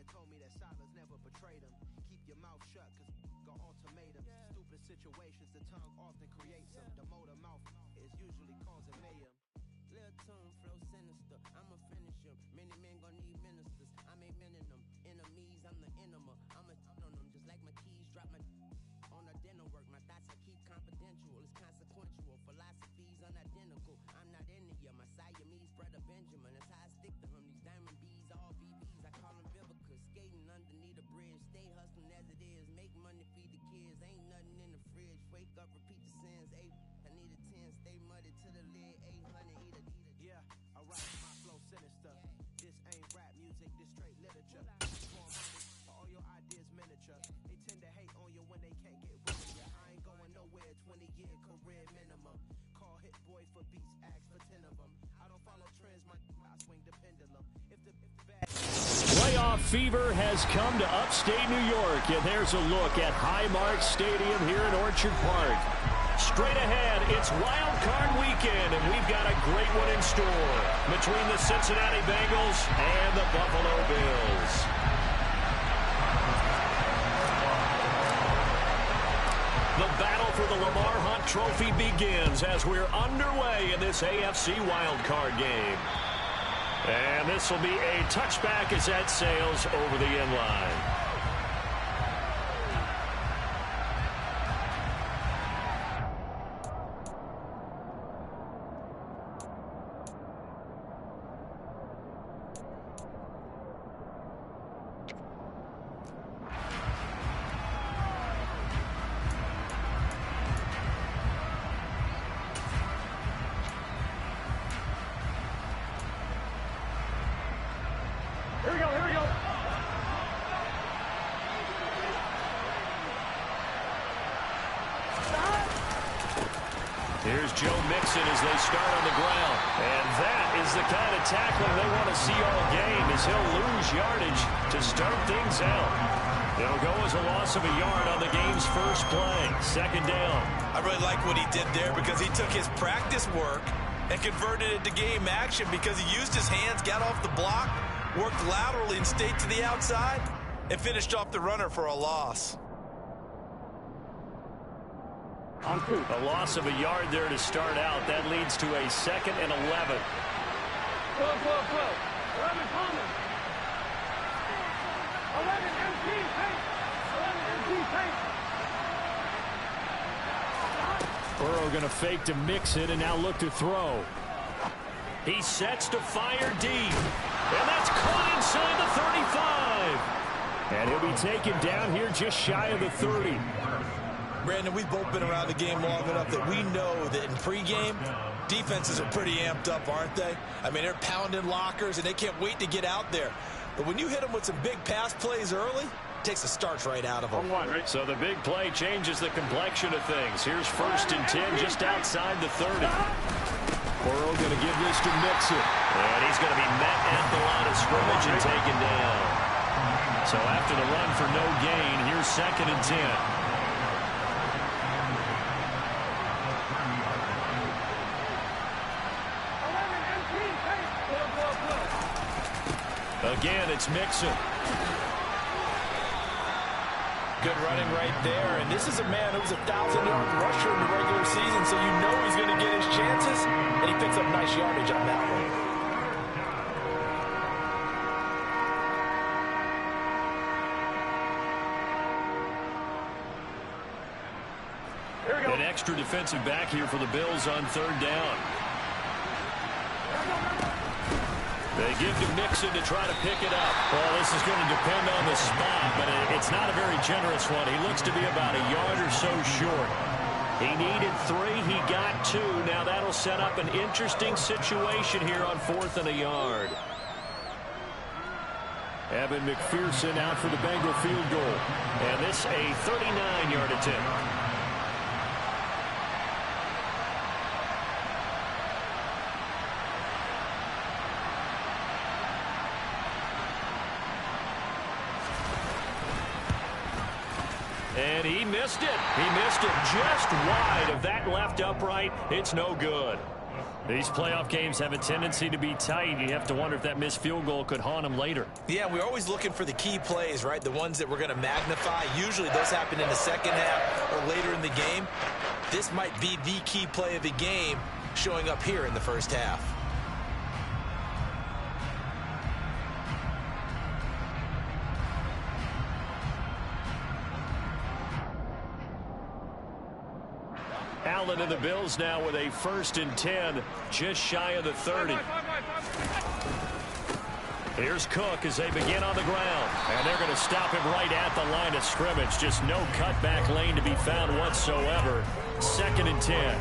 Dad told me that silence never betrayed him. Keep your mouth shut, cause got ultimatums. Stupid situations, the tongue often creates them. The motor mouth is usually causing mayhem. Lil' tune, flow sinister, I'ma finish him. Many men gon' need ministers, I make men in them. Enemies, I'm the enema, I'ma on them. Just like my keys, drop my on the dinner work. My thoughts I keep confidential, it's consequential. Philosophies unidentical, I'm not into you. My Siamese brother Benjamin, that's how I stick to him. These diamond bees, all VVs, I call them Vivica. Skating underneath a bridge, stay hustling as it is. Make money, feed the kids, ain't nothing in the fridge. Wake up, repeat the sins, I need a 10, stay muddy to the lid, 800, eat a. Yeah, alright, my flow sinister. This ain't rap music, this straight literature. All your ideas miniature. They tend to hate on you when they can't get rid of you. I ain't going nowhere, 20-year career minimum. Call Hit Boy for beats, ask for 10 of them. I don't follow trends, I swing the pendulum. If the bad... Playoff fever has come to upstate New York, and there's a look at Highmark Stadium here in Orchard Park. Straight ahead, it's Wild Card Weekend, and we've got a great one in store between the Cincinnati Bengals and the Buffalo Bills. The battle for the Lamar Hunt Trophy begins as we're underway in this AFC Wild Card game. And this will be a touchback as that sails over the end line. Here's Joe Mixon as they start on the ground. And that is the kind of tackling they want to see all game, as he'll lose yardage to start things out. It'll go as a loss of a yard on the game's first play. Second down. I really like what he did there because he took his practice work and converted it to game action because he used his hands, got off the block, worked laterally and stayed to the outside, and finished off the runner for a loss. A loss of a yard there to start out. That leads to a 2nd and 11. Flow. 11 Thomas. 11 MT Tank. 11 MT Tank. Burrow going to fake to Mixon and now look to throw. He sets to fire deep. And that's caught inside the 35. And he'll be taken down here just shy of the 30. Brandon, we've both been around the game long enough that we know that in pregame, defenses are pretty amped up, aren't they? I mean, they're pounding lockers, and they can't wait to get out there. But when you hit them with some big pass plays early, it takes the starch right out of them. So the big play changes the complexion of things. Here's 1st and 10 just outside the 30. Burrow going to give this to Mixon. And he's going to be met at the line of scrimmage and taken down. So after the run for no gain, here's 2nd and 10. Again, it's Mixon. Good running right there, and this is a man who was a 1,000-yard rusher in the regular season, so you know he's going to get his chances, and he picks up nice yardage on that one. An extra defensive back here for the Bills on 3rd down. They give to Mixon to try to pick it up. Well, this is going to depend on the spot, but it's not a very generous one. He looks to be about a yard or so short. He needed 3. He got 2. Now that'll set up an interesting situation here on 4th and a yard. Evan McPherson out for the Bengal field goal. And this a 39-yard attempt. And he missed it. He missed it just wide of that left upright. It's no good. These playoff games have a tendency to be tight. You have to wonder if that missed field goal could haunt them later. Yeah, we're always looking for the key plays, right? The ones that we're going to magnify. Usually those happen in the second half or later in the game. This might be the key play of the game showing up here in the first half. Allen and the Bills now with a 1st and 10, just shy of the 30. Here's Cook as they begin on the ground. And they're going to stop him right at the line of scrimmage. Just no cutback lane to be found whatsoever. 2nd and 10.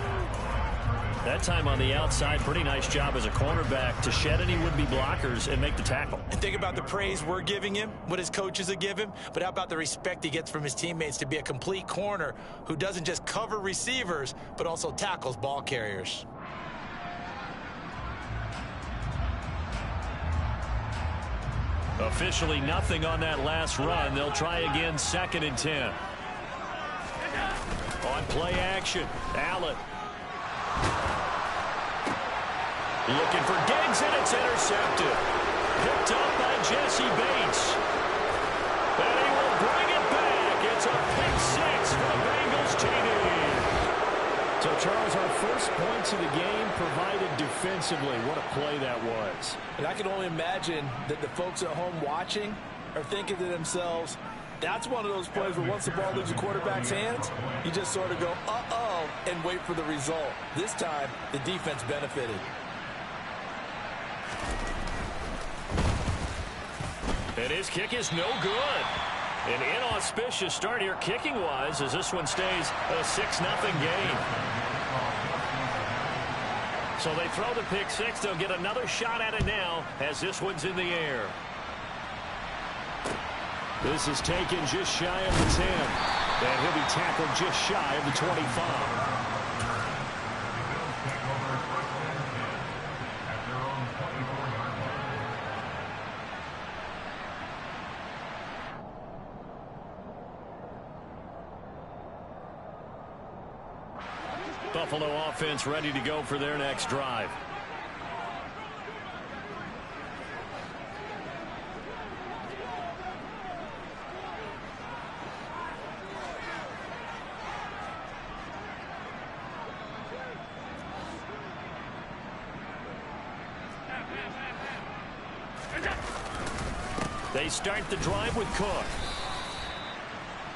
That time on the outside, pretty nice job as a cornerback to shed any would-be blockers and make the tackle. And think about the praise we're giving him, what his coaches will give him, but how about the respect he gets from his teammates to be a complete corner who doesn't just cover receivers, but also tackles ball carriers. Officially nothing on that last run. They'll try again, 2nd and 10. On play action, Allen. Looking for Diggs, and it's intercepted. Picked up by Jesse Bates. And he will bring it back. It's a pick 6 for the Bengals, TD. So, Charles, our first points of the game provided defensively. What a play that was. And I can only imagine that the folks at home watching are thinking to themselves, that's one of those plays where once the ball leaves the quarterback's hands, you just sort of go, uh-oh, and wait for the result. This time, the defense benefited. And his kick is no good. An inauspicious start here kicking-wise as this one stays a 6-0 game. So they throw the pick 6. They'll get another shot at it now as this one's in the air. This is taken just shy of the 10. And he'll be tackled just shy of the 25. Buffalo offense ready to go for their next drive. They start the drive with Cook.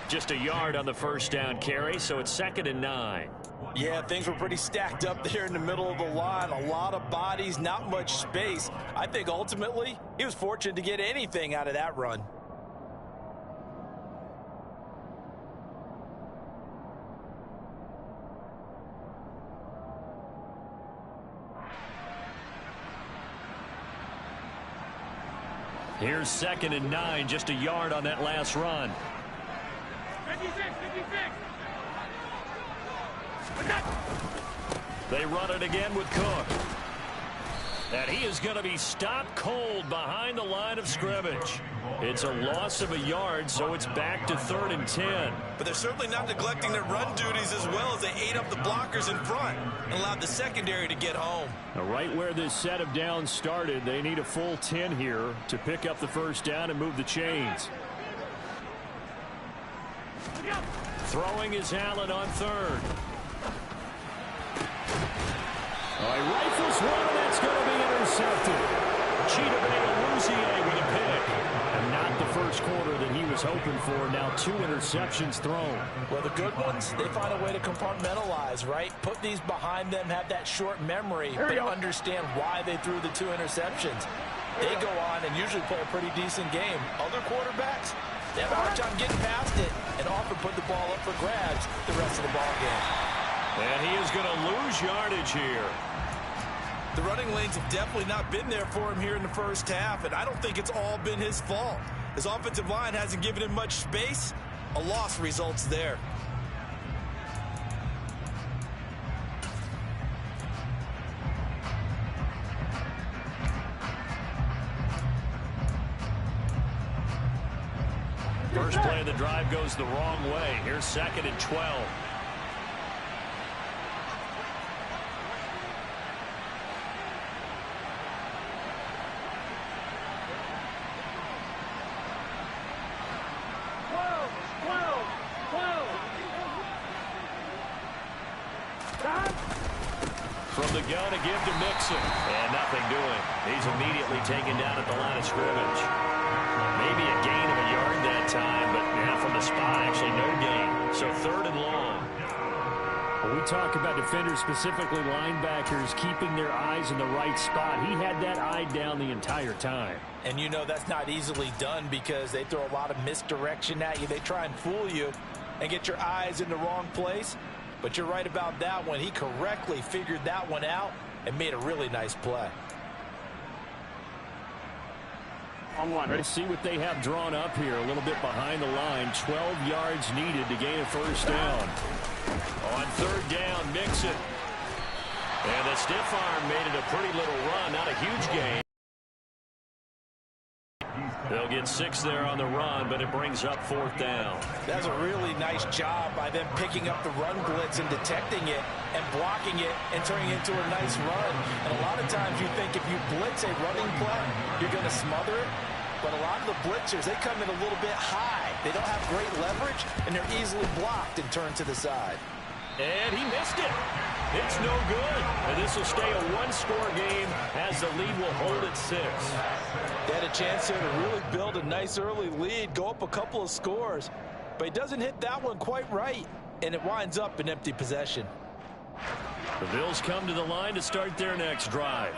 Just a yard on the first down carry, so it's 2nd and 9. Yeah, things were pretty stacked up there in the middle of the line. A lot of bodies, not much space. I think ultimately he was fortunate to get anything out of that run. Here's 2nd and 9, just a yard on that last run. 56. They run it again with Cook. And he is going to be stopped cold behind the line of scrimmage. It's a loss of a yard, so it's back to 3rd and 10. But they're certainly not neglecting their run duties as well as they ate up the blockers in front and allowed the secondary to get home. Now, right where this set of downs started, they need a full 10 here to pick up the first down and move the chains. Throwing is Allen on 3rd. All right, rifles one, and that's going to be intercepted. Cheetah Beta with a pick. And not the first quarter that he was hoping for. Now 2 interceptions thrown. Well, the good ones, they find a way to compartmentalize, right? Put these behind them, have that short memory, but understand why they threw the 2 interceptions. They go on and usually play a pretty decent game. Other quarterbacks, they have a hard time getting past it and often put the ball up for grabs the rest of the ball game. And he is going to lose yardage here. The running lanes have definitely not been there for him here in the first half, and I don't think it's all been his fault. His offensive line hasn't given him much space. A loss results there. First play of the drive goes the wrong way. Here's 2nd and 12. Gonna give to Mixon. And nothing doing. He's immediately taken down at the line of scrimmage. Maybe a gain of a yard that time, but now from the spot, actually no gain. So 3rd and long. When we talk about defenders, specifically linebackers, keeping their eyes in the right spot. He had that eye down the entire time. And you know that's not easily done because they throw a lot of misdirection at you. They try and fool you and get your eyes in the wrong place. But you're right about that one. He correctly figured that one out and made a really nice play. Let's see what they have drawn up here. A little bit behind the line. 12 yards needed to gain a first down. On 3rd down, Mixon. And the stiff arm made it a pretty little run. Not a huge gain. They'll get 6 there on the run, but it brings up 4th down. That's a really nice job by them picking up the run blitz and detecting it and blocking it and turning it into a nice run. And a lot of times you think if you blitz a running play, you're going to smother it. But a lot of the blitzers, they come in a little bit high. They don't have great leverage, and they're easily blocked and turned to the side. And he missed it. It's no good. And this will stay a 1-score game as the lead will hold at 6. They had a chance here to really build a nice early lead, go up a couple of scores. But he doesn't hit that one quite right, and it winds up an empty possession. The Bills come to the line to start their next drive.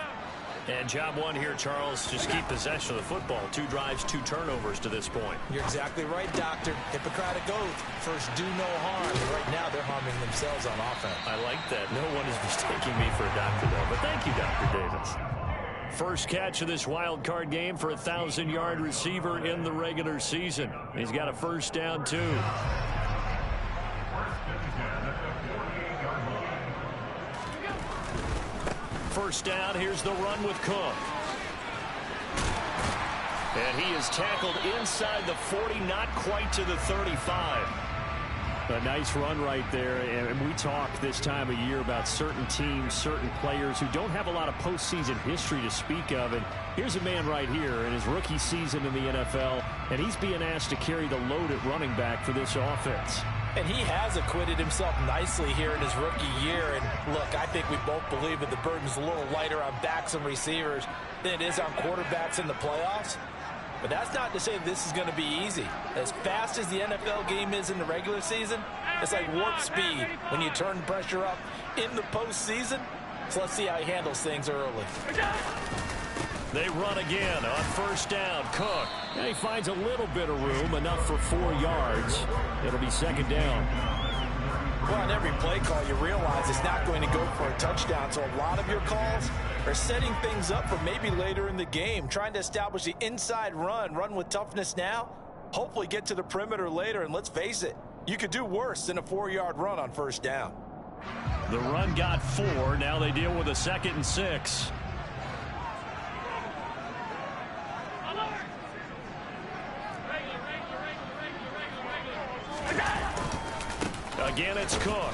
And job one here, Charles, just keep possession of the football. 2 drives, 2 turnovers to this point. You're exactly right, Doctor. Hippocratic oath. First, do no harm. And right now, they're harming themselves on offense. I like that. No one is mistaking me for a doctor, though. But thank you, Dr. Davis. First catch of this wild card game for a 1,000-yard receiver in the regular season. He's got a first down, too. First down, here's the run with Cook. And he is tackled inside the 40, not quite to the 35. A nice run right there, and we talk this time of year about certain teams, certain players who don't have a lot of postseason history to speak of, and here's a man right here in his rookie season in the NFL, and he's being asked to carry the load at running back for this offense. And he has acquitted himself nicely here in his rookie year. And look, I think we both believe that the burden's a little lighter on backs and receivers than it is on quarterbacks in the playoffs. But that's not to say this is going to be easy. As fast as the NFL game is in the regular season, it's like warp speed when you turn pressure up in the postseason. So let's see how he handles things early. They run again on first down. Cook. And he finds a little bit of room, enough for 4 yards. It'll be second down. Well, on every play call, you realize it's not going to go for a touchdown. So a lot of your calls are setting things up for maybe later in the game, trying to establish the inside run with toughness now, hopefully get to the perimeter later. And let's face it, you could do worse than a 4-yard run on first down. The run got 4. Now they deal with a 2nd and 6. Again, it's Cook.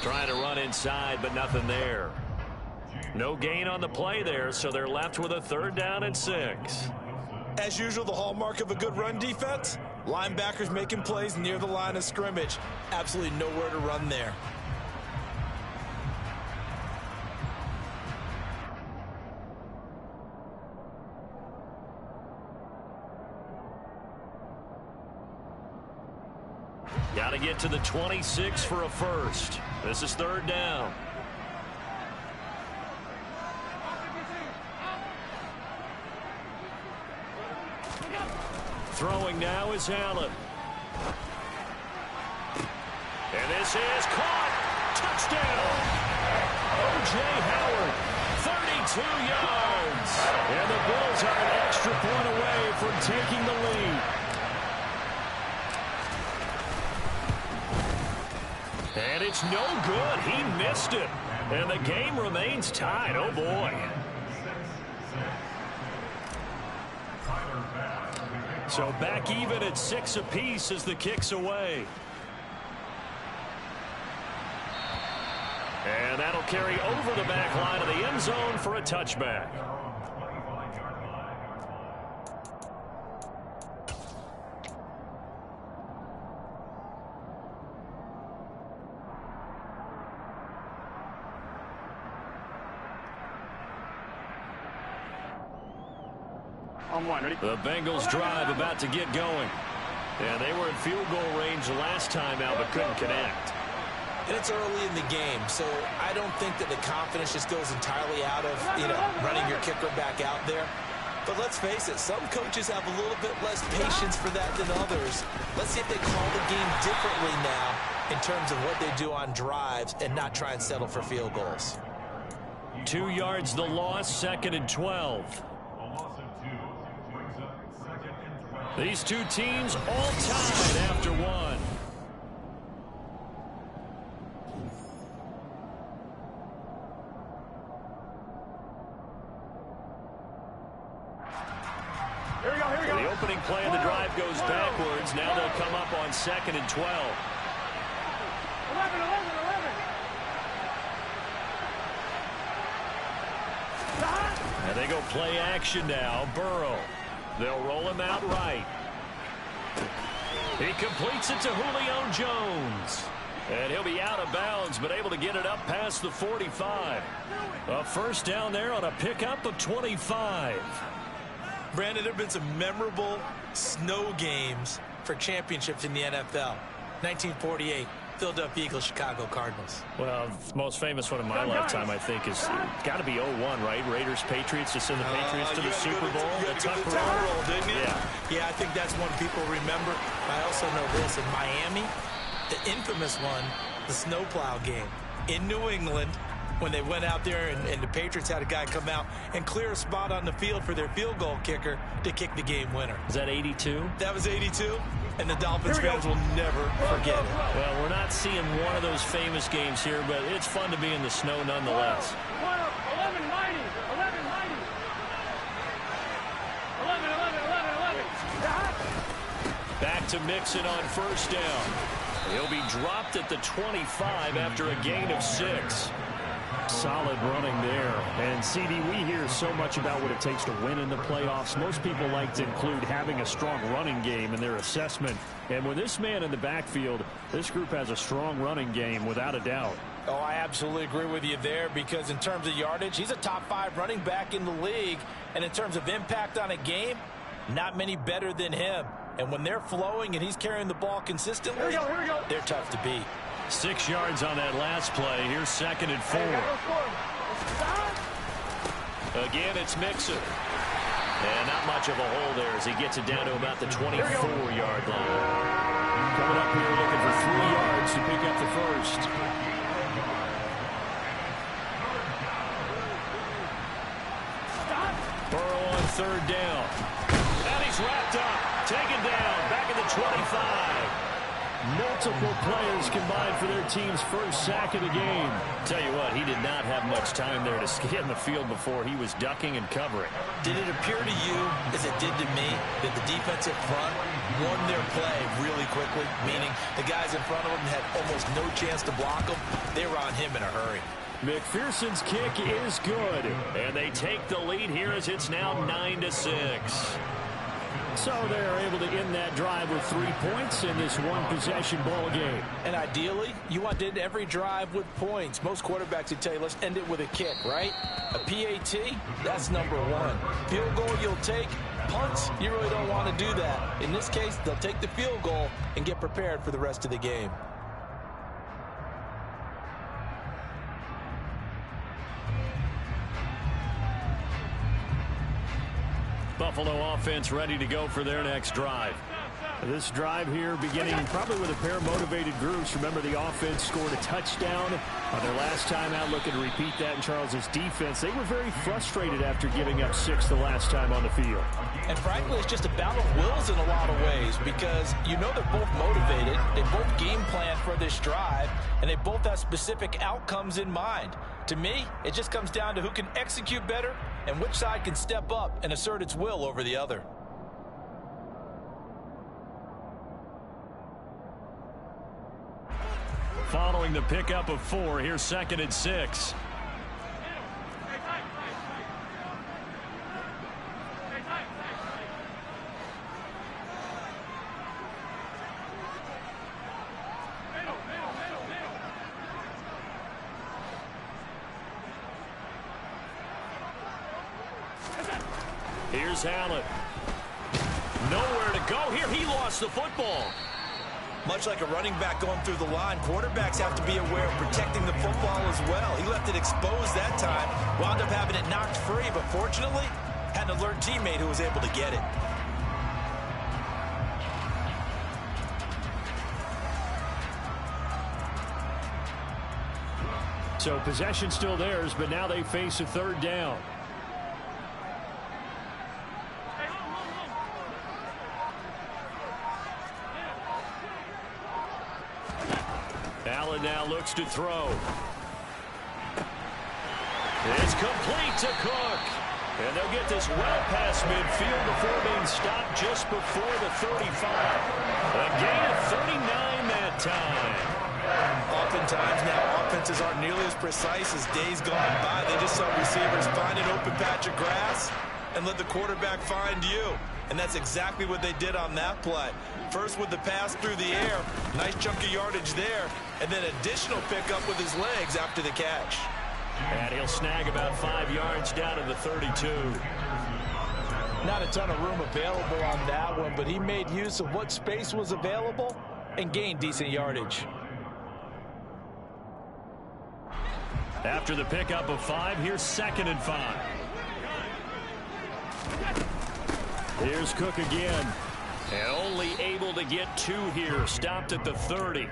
Trying to run inside, but nothing there. No gain on the play there, so they're left with a 3rd down and 6. As usual, the hallmark of a good run defense, linebackers making plays near the line of scrimmage. Absolutely nowhere to run there. Got to get to the 26 for a first. This is 3rd down. Throwing now is Allen. And this is caught. Touchdown. O.J. Howard, 32 yards. And the Bills are an extra point away from taking the lead. And it's no good. He missed it. And the game remains tied. Oh, boy. So back even at 6 apiece as the kick's away. And that'll carry over the back line of the end zone for a touchback. On one, ready? The Bengals drive about to get going. Yeah, they were in field goal range last time out, but couldn't connect. And it's early in the game, so I don't think that the confidence just goes entirely out of, running your kicker back out there. But let's face it, some coaches have a little bit less patience for that than others. Let's see if they call the game differently now in terms of what they do on drives and not try and settle for field goals. 2 yards the loss, 2nd and 12. These two teams all tied after one. The opening play of the drive goes backwards. Now they'll come up on 2nd and 12. 11. And they go play action now. Burrow. They'll roll him out right. He completes it to Julio Jones. And he'll be out of bounds, but able to get it up past the 45. A first down there on a pickup of 25. Brandon, there have been some memorable snow games for championships in the NFL. 1948, Philadelphia Eagles, Chicago Cardinals. Well, the most famous one in my lifetime, I think, is got to be 01, right? Raiders, Patriots, to send the Patriots to the Super Bowl. You had to go to the Super Bowl, didn't you? Yeah, I think that's one people remember. I also know this. In Miami, the infamous one, the snowplow game in New England, when they went out there and the Patriots had a guy come out and clear a spot on the field for their field goal kicker to kick the game winner. Is that 82? That was 82, and the Dolphins fans will never forget it. Well, we're not seeing one of those famous games here, but it's fun to be in the snow nonetheless. 11. Back to Mixon on first down. He'll be dropped at the 25 after a gain of 6. Solid running there. And, CD, we hear so much about what it takes to win in the playoffs. Most people like to include having a strong running game in their assessment. And with this man in the backfield, this group has a strong running game without a doubt. Oh, I absolutely agree with you there, because in terms of yardage, he's a top 5 running back in the league. And in terms of impact on a game, not many better than him. And when they're flowing and he's carrying the ball consistently, they're tough to beat. 6 yards on that last play. Here's 2nd and 4. Again, it's Mixon. And not much of a hole there as he gets it down to about the 24-yard line. Coming up here looking for 3 yards to pick up the first. Burrow on 3rd down. And he's wrapped up. Taken down. Back at the 25. Multiple players combined for their team's first sack of the game. Tell you what, he did not have much time there to get in the field before he was ducking and covering. Did it appear to you, as it did to me, that the defensive front won their play really quickly? Meaning the guys in front of them had almost no chance to block them. They were on him in a hurry. McPherson's kick is good. And they take the lead here as it's now 9-6. So they're able to end that drive with 3 points in this one-possession ball game. And ideally, you want to end every drive with points. Most quarterbacks would tell you, let's end it with a kick, right? A PAT, that's number 1. Field goal you'll take. Punts, you really don't want to do that. In this case, they'll take the field goal and get prepared for the rest of the game. Buffalo offense ready to go for their next drive. This drive here beginning probably with a pair of motivated groups. Remember, the offense scored a touchdown on their last time out, looking to repeat that in Charles's defense. They were very frustrated after giving up 6 the last time on the field. And frankly, it's just a battle of wills in a lot of ways, because you know they're both motivated. They both game plan for this drive, and they both have specific outcomes in mind. To me, it just comes down to who can execute better and which side can step up and assert its will over the other. Following the pickup of 4, here's 2nd and 6. Here's Allen. lost the football. Much like a running back going through the line, quarterbacks have to be aware of protecting the football as well. He left it exposed that time, wound up having it knocked free, but fortunately, had an alert teammate who was able to get it. So possession still theirs, but now they face a third down. Allen now looks to throw. It's complete to Cook. And they'll get this well past midfield before being stopped just before the 35. A gain of 39 that time. Oftentimes now, offenses aren't nearly as precise as days gone by. They just saw receivers find an open patch of grass and let the quarterback find you. And that's exactly what they did on that play. First with the pass through the air, nice chunk of yardage there, and then additional pickup with his legs after the catch. And he'll snag about 5 yards down to the 32. Not a ton of room available on that one, but he made use of what space was available and gained decent yardage. After the pickup of 5, here's 2nd and 5. Here's Cook again. And only able to get 2 here. Stopped at the 30.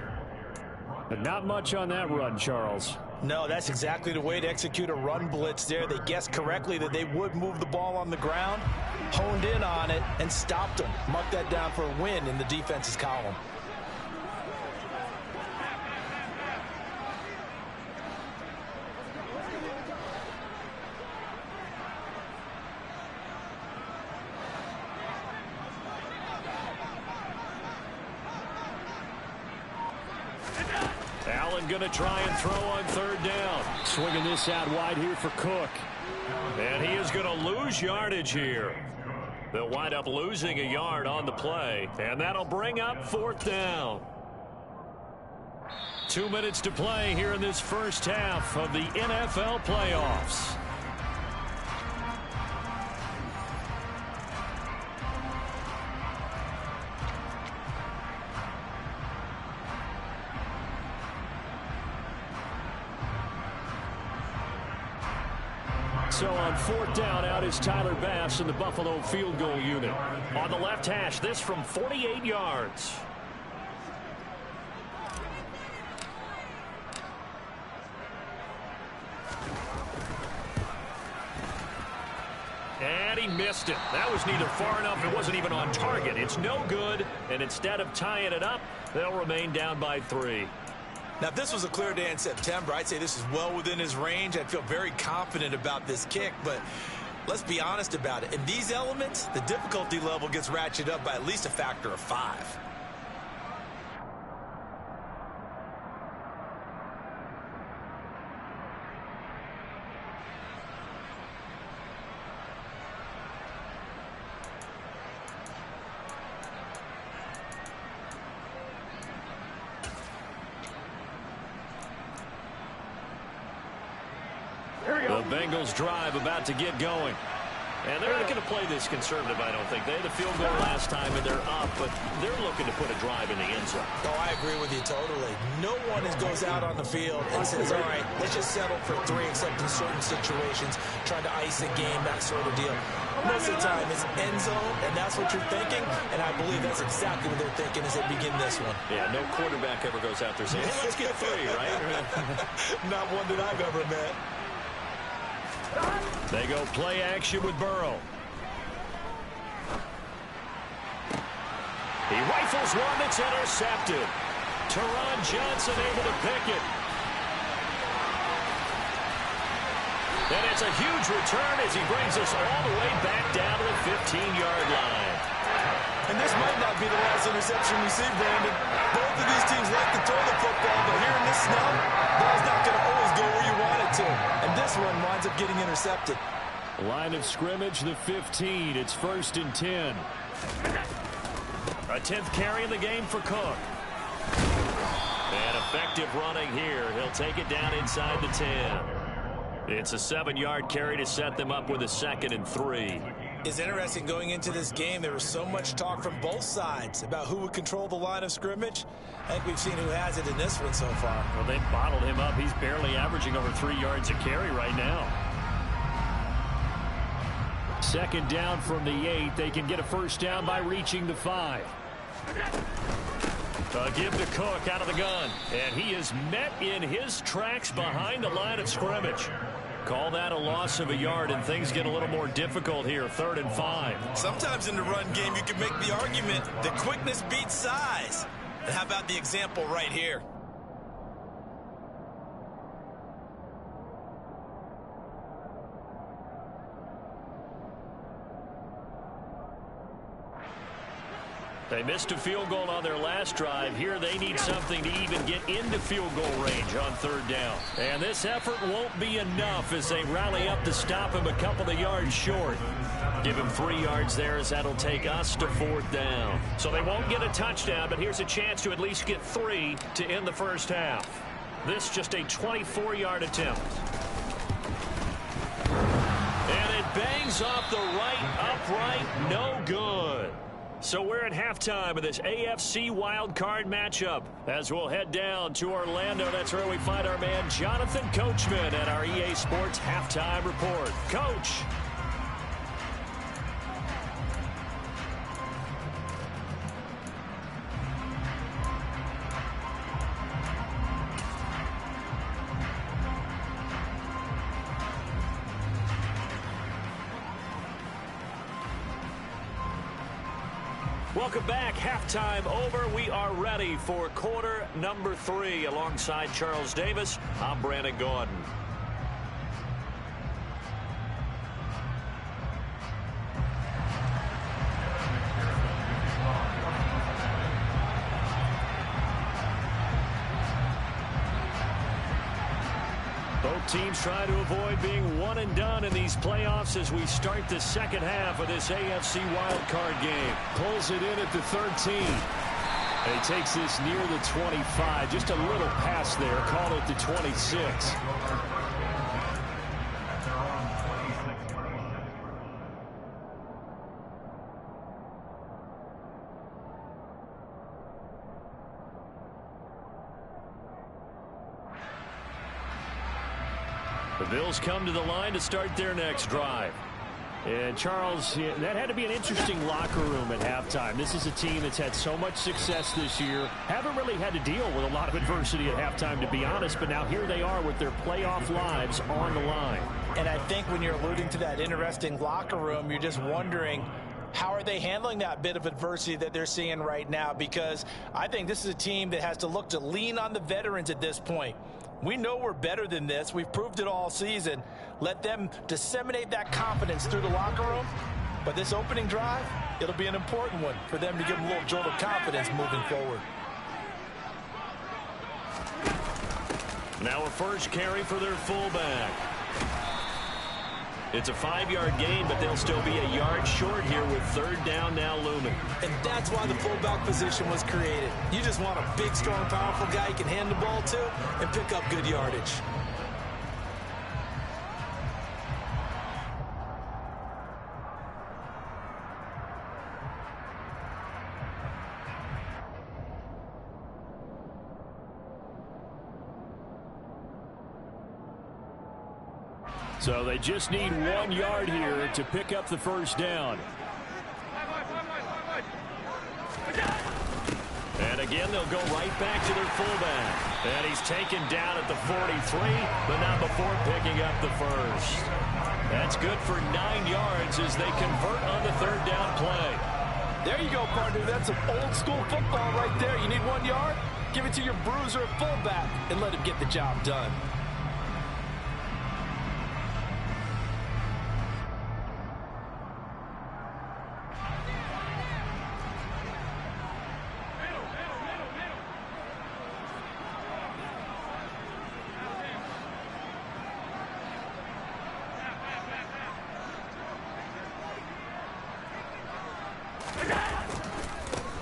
But not much on that run, Charles. No, that's exactly the way to execute a run blitz there. They guessed correctly that they would move the ball on the ground, honed in on it, and stopped them. Marked that down for a win in the defense's column. Allen going to try and throw on 3rd down. Swinging this out wide here for Cook. And he is going to lose yardage here. They'll wind up losing a yard on the play. And that'll bring up 4th down. 2 minutes to play here in this first half of the NFL playoffs. So on 4th down, out is Tyler Bass in the Buffalo field goal unit. On the left hash, this from 48 yards. And he missed it. That was neither far enough. It wasn't even on target. It's no good. And instead of tying it up, they'll remain down by 3. Now, if this was a clear day in September, I'd say this is well within his range. I'd feel very confident about this kick, but let's be honest about it. In these elements, the difficulty level gets ratcheted up by at least a factor of 5. The Bengals drive about to get going. And they're not going to play this conservative, I don't think. They had a field goal last time, and they're up, but they're looking to put a drive in the end zone. Oh, I agree with you totally. No one goes out on the field and says, all right, let's just settle for 3, except in certain situations, trying to ice a game, that sort of deal. Most of the time, it's end zone, and that's what you're thinking, and I believe that's exactly what they're thinking as they begin this one. Yeah, no quarterback ever goes out there saying, hey, let's get 3, right? Not one that I've ever met. They go play action with Burrow. He rifles one that's intercepted. Teron Johnson able to pick it. And it's a huge return as he brings us all the way back down to the 15-yard line. And this might not be the last interception we see, Brandon. Both of these teams like to throw the football, but here in this snow, ball's not going to always go where you want it to. And this one winds up getting intercepted. Line of scrimmage, the 15. It's 1st and 10. A 10th carry in the game for Cook. And effective running here. He'll take it down inside the 10. It's a 7-yard carry to set them up with a 2nd and 3. is interesting going into this game. There was so much talk from both sides about who would control the line of scrimmage. I think we've seen who has it in this one so far. Well, they bottled him up. He's barely averaging over 3 yards a carry right now. Second down from the 8. They can get a first down by reaching the 5. Give to Cook out of the gun. And he is met in his tracks behind the line of scrimmage. Call that a loss of a yard, and things get a little more difficult here. 3rd and 5. Sometimes in the run game, you can make the argument that quickness beats size. And how about the example right here? They missed a field goal on their last drive. Here they need something to even get into field goal range on 3rd down. And this effort won't be enough as they rally up to stop him a couple of yards short. Give him 3 yards there as that'll take us to 4th down. So they won't get a touchdown, but here's a chance to at least get 3 to end the first half. This just a 24-yard attempt. And it bangs off the right upright. No good. So we're at halftime of this AFC wildcard matchup. As we'll head down to Orlando, that's where we find our man Jonathan Coachman at our EA Sports Halftime Report. Coach. Welcome back. Halftime over. We are ready for quarter number 3. Alongside Charles Davis, I'm Brandon Gordon. Both teams try to avoid being one and done in these playoffs as we start the second half of this AFC wildcard game. Pulls it in at the 13. And he takes this near the 25. Just a little pass there. Call it the 26. The Bills come to the line to start their next drive. And Charles, that had to be an interesting locker room at halftime. This is a team that's had so much success this year. Haven't really had to deal with a lot of adversity at halftime, to be honest. But now here they are with their playoff lives on the line. And I think when you're alluding to that interesting locker room, you're just wondering, how are they handling that bit of adversity that they're seeing right now? Because I think this is a team that has to look to lean on the veterans at this point. We know we're better than this. We've proved it all season. Let them disseminate that confidence through the locker room. But this opening drive, it'll be an important one for them to give them a little jolt of confidence moving forward. Now a first carry for their fullback. It's a 5-yard gain, but they'll still be a yard short here with 3rd down now looming. And that's why the fullback position was created. You just want a big, strong, powerful guy you can hand the ball to and pick up good yardage. So they just need 1 yard here to pick up the first down. And again, they'll go right back to their fullback. And he's taken down at the 43, but not before picking up the first. That's good for 9 yards as they convert on the 3rd down play. There you go, partner. That's some old school football right there. You need 1 yard? Give it to your bruiser fullback and let him get the job done.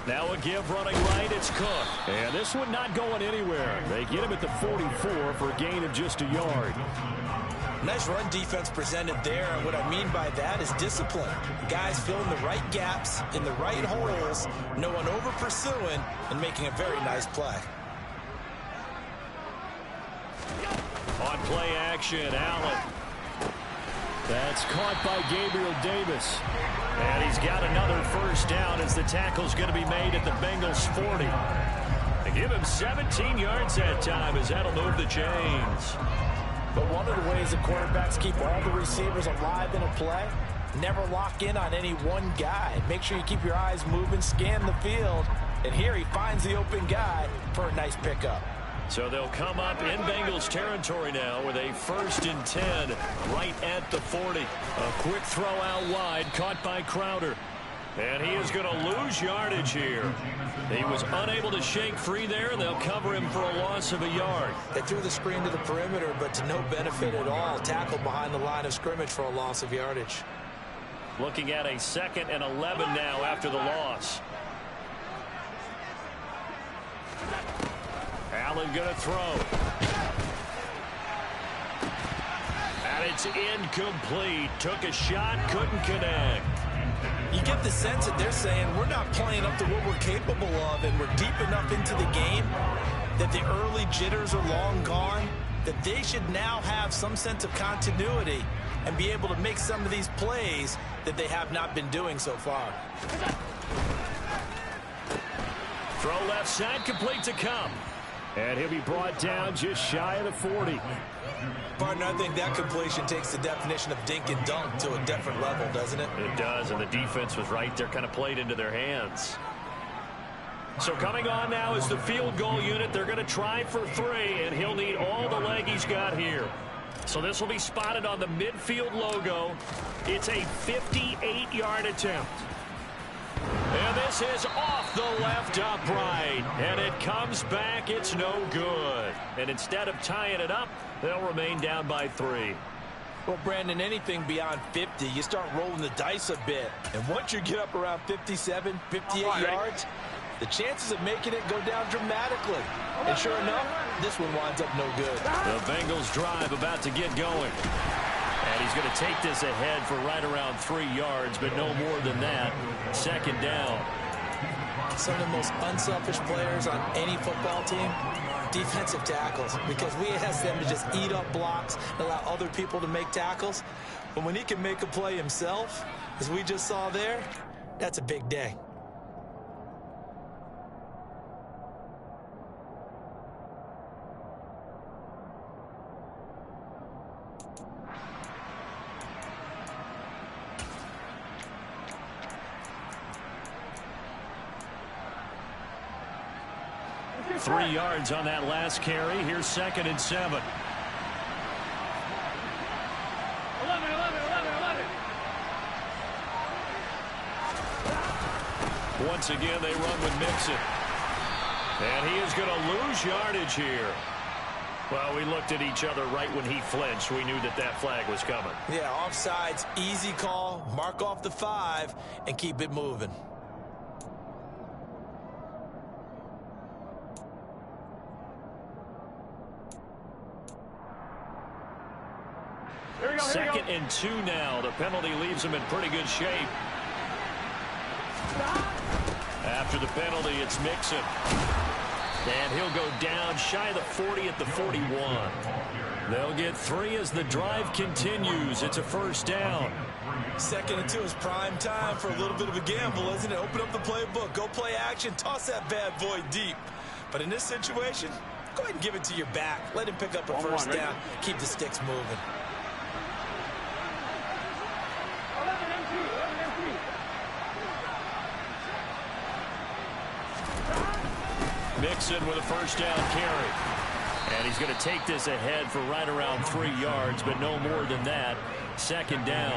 Now a give running right, it's Cook. And this one not going anywhere. They get him at the 44 for a gain of just a yard. Nice run defense presented there, and what I mean by that is discipline. Guys filling the right gaps in the right holes, no one over pursuing, and making a very nice play. On play action, Allen. That's caught by Gabriel Davis. And he's got another first down as the tackle's going to be made at the Bengals 40. They give him 17 yards that time as that'll move the chains. But one of the ways the quarterbacks keep all the receivers alive in a play, never lock in on any one guy. Make sure you keep your eyes moving, scan the field, and here he finds the open guy for a nice pickup. So they'll come up in Bengals territory now with a 1st and 10 right at the 40. A quick throw out wide, caught by Crowder. And he is going to lose yardage here. He was unable to shake free there, and they'll cover him for a loss of a yard. They threw the screen to the perimeter, but to no benefit at all. Tackled behind the line of scrimmage for a loss of yardage. Looking at a 2nd and 11 now after the loss. Allen going to throw. And it's incomplete. Took a shot, couldn't connect. You get the sense that they're saying we're not playing up to what we're capable of, and we're deep enough into the game that the early jitters are long gone, that they should now have some sense of continuity and be able to make some of these plays that they have not been doing so far. Throw left side, complete to come. And he'll be brought down just shy of the 40. Partner, I think that completion takes the definition of dink and dunk to a different level, doesn't it? It does, and the defense was right there, kind of played into their hands. So coming on now is the field goal unit. They're going to try for 3, and he'll need all the leg he's got here. So this will be spotted on the midfield logo. It's a 58-yard attempt. And this is off the left upright. And it comes back. It's no good. And instead of tying it up, they'll remain down by 3. Well, Brandon, anything beyond 50, you start rolling the dice a bit. And once you get up around 57, 58 yards, the chances of making it go down dramatically. And sure enough, this one winds up no good. The Bengals drive about to get going. And he's going to take this ahead for right around 3 yards, but no more than that. 2nd down. Some of the most unselfish players on any football team, defensive tackles, because we ask them to just eat up blocks, allow other people to make tackles. But when he can make a play himself, as we just saw there, that's a big day. Three yards on that last carry. Here's 2nd and 7. 11. Once again, they run with Mixon. And he is going to lose yardage here. Well, we looked at each other right when he flinched. We knew that that flag was coming. Yeah, offsides, easy call, mark off the 5, and keep it moving. Second and 2 now. The penalty leaves him in pretty good shape. After the penalty, it's Mixon. And he'll go down shy of the 40 at the 41. They'll get 3 as the drive continues. It's a 1st down. 2nd and 2 is prime time for a little bit of a gamble, isn't it? Open up the playbook, go play action, toss that bad boy deep. But in this situation, go ahead and give it to your back. Let him pick up a 1st down. Keep the sticks moving. Mixon with a 1st down carry. And he's going to take this ahead for right around 3 yards, but no more than that. 2nd down.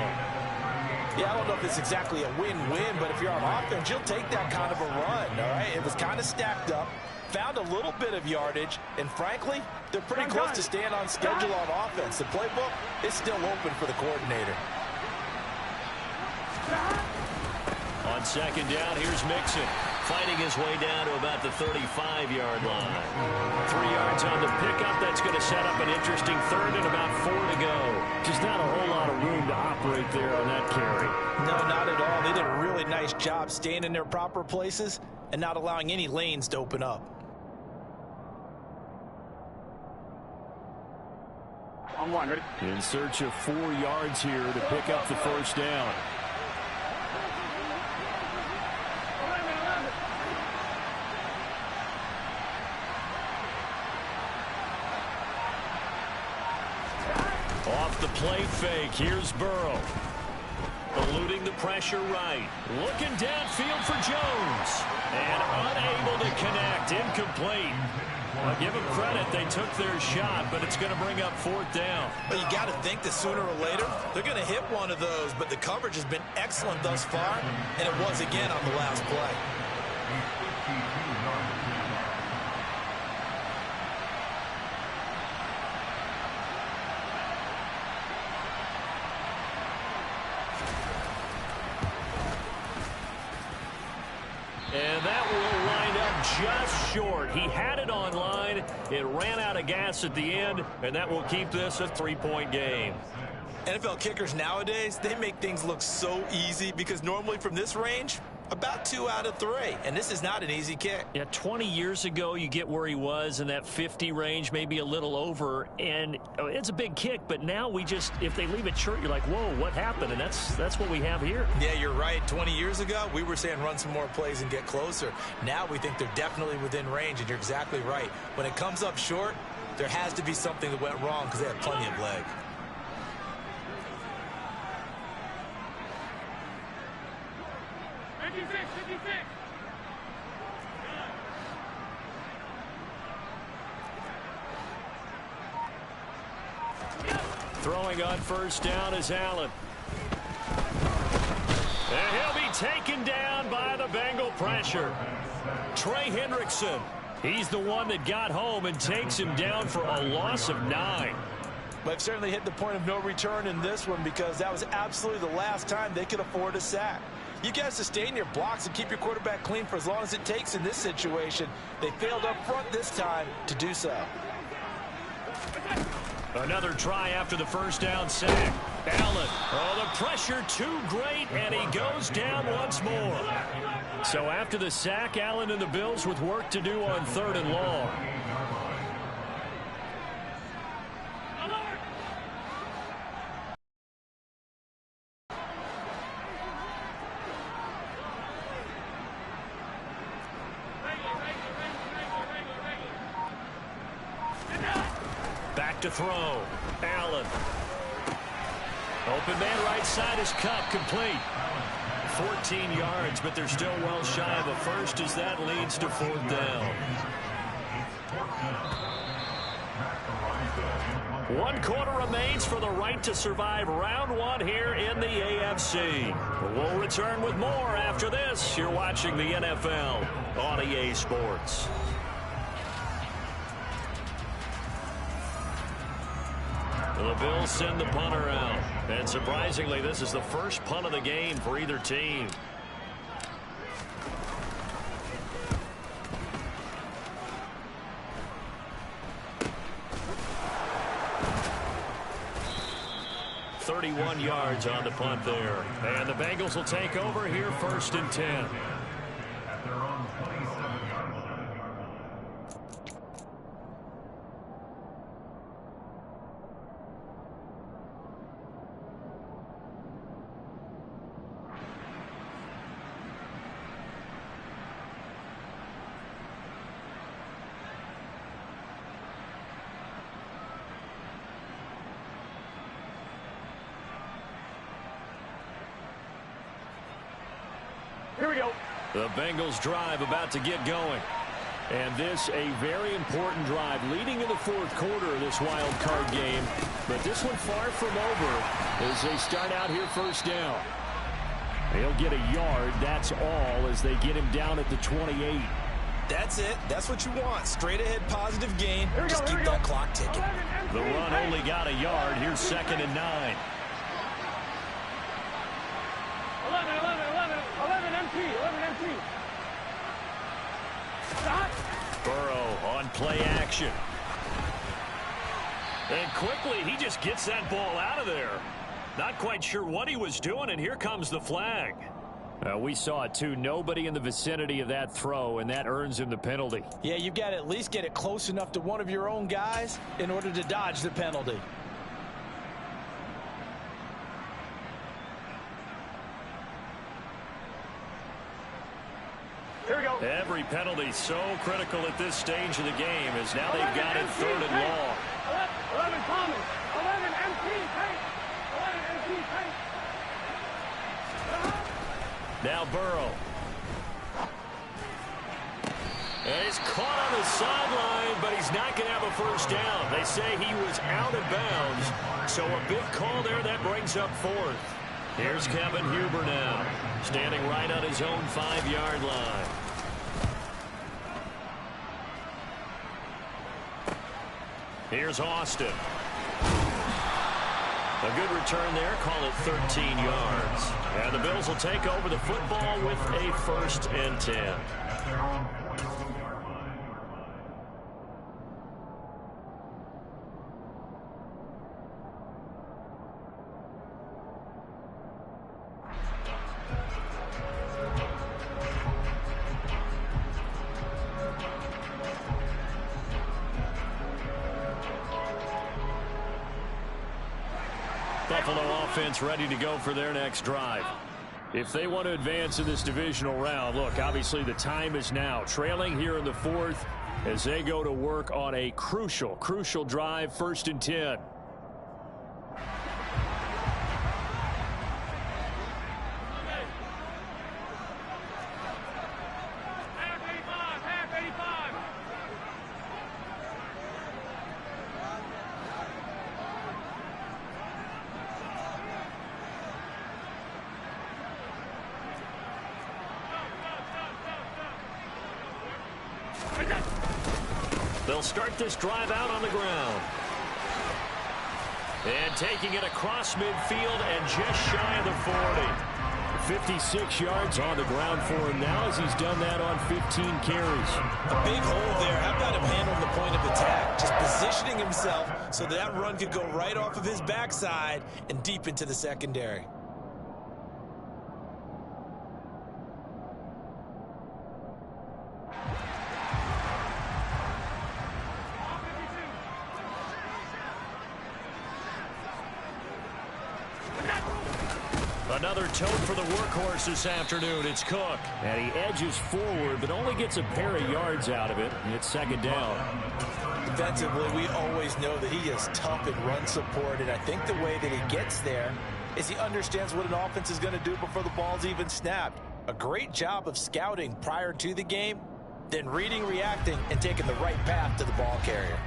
Yeah, I don't know if it's exactly a win-win, but if you're on offense, you'll take that kind of a run, all right? It was kind of stacked up, found a little bit of yardage, and frankly, they're pretty close to staying on schedule on offense. The playbook is still open for the coordinator. On 2nd down, here's Mixon. fighting his way down to about the 35-yard line. 3 yards on the pickup. That's going to set up an interesting third and about 4 to go. Just not a whole lot of room to operate there on that carry. No, not at all. They did a really nice job staying in their proper places and not allowing any lanes to open up. On one, ready? In search of 4 yards here to pick up the first down. Off the play fake, here's Burrow. Eluding the pressure right. Looking downfield for Jones. And unable to connect. Incomplete. I'll give them credit. They took their shot, but it's going to bring up 4th down. But you got to think that sooner or later, they're going to hit one of those. But the coverage has been excellent thus far, and it was again on the last play. And that will wind up just short. He had it on line. It ran out of gas at the end, and that will keep this a 3-point game. NFL kickers nowadays, they make things look so easy because normally from this range, about 2 out of 3. And this is not an easy kick. Yeah, 20 years ago, you get where he was in that 50 range, maybe a little over, and it's a big kick, but now we just, if they leave it short, you're like, whoa, what happened? And that's what we have here. Yeah, you're right. 20 years ago, we were saying run some more plays and get closer. Now we think they're definitely within range, and you're exactly right. When it comes up short, there has to be something that went wrong because they had plenty of leg. Throwing on first down is Allen. And he'll be taken down by the Bengal pressure. Trey Hendrickson. He's the one that got home and takes him down for a loss of 9. They've certainly hit the point of no return in this one because that was absolutely the last time they could afford a sack. You got to sustain your blocks and keep your quarterback clean for as long as it takes in this situation. They failed up front this time to do so. Another try after the first down sack. Allen. Oh, the pressure too great, and he goes down once more. So after the sack, Allen and the Bills with work to do on 3rd and long. Back to throw. Allen. Open man right side is Cup, complete. 14 yards, but they're still well shy of a first as that leads to 4th down. 1 quarter remains for the right to survive round 1 here in the AFC. We'll return with more after this. You're watching the NFL on EA Sports. The Bills send the punter out. And surprisingly, this is the first punt of the game for either team. .31 yards on the punt there. And the Bengals will take over here 1st and 10. Here we go. The Bengals drive about to get going. And this a very important drive leading in the 4th quarter of this wild card game. But this one far from over as they start out here 1st down. They'll get a yard, that's all, as they get him down at the 28. That's it. That's what you want. Straight ahead positive gain. Just keep that clock ticking. The run only got a yard. Here's 2nd and 9. 11 MT. Burrow on play action. And quickly, he just gets that ball out of there. Not quite sure what he was doing, and here comes the flag. We saw it, too. Nobody in the vicinity of that throw, and that earns him the penalty. Yeah, you've got to at least get it close enough to one of your own guys in order to dodge the penalty. Here we go. Every penalty so critical at this stage of the game as now they've got it 3rd and long. 11 common. 11 MT tank. 11 MT tank. Now Burrow. And he's caught on the sideline, but he's not going to have a first down. They say he was out of bounds, so a big call there that brings up 4th. Here's Kevin Huber now, standing right on his own 5-yard line. Here's Austin. A good return there, call it 13 yards. And the Bills will take over the football with a 1st and 10. Buffalo offense ready to go for their next drive. If they want to advance in this divisional round, look, obviously the time is now. Trailing here in the 4th as they go to work on a crucial drive, 1st and 10. They'll start this drive out on the ground. And taking it across midfield and just shy of the 40. 56 yards on the ground for him now as he's done that on 15 carries. A big hole there. How about him handling the point of attack? Just positioning himself so that run could go right off of his backside and deep into the secondary. Another tote for the workhorse this afternoon. It's Cook. And he edges forward, but only gets a pair of yards out of it. And it's 2nd down. Defensively, we always know that he is tough in run support, and I think the way that he gets there is he understands what an offense is going to do before the ball's even snapped. A great job of scouting prior to the game, then reading, reacting, and taking the right path to the ball carrier.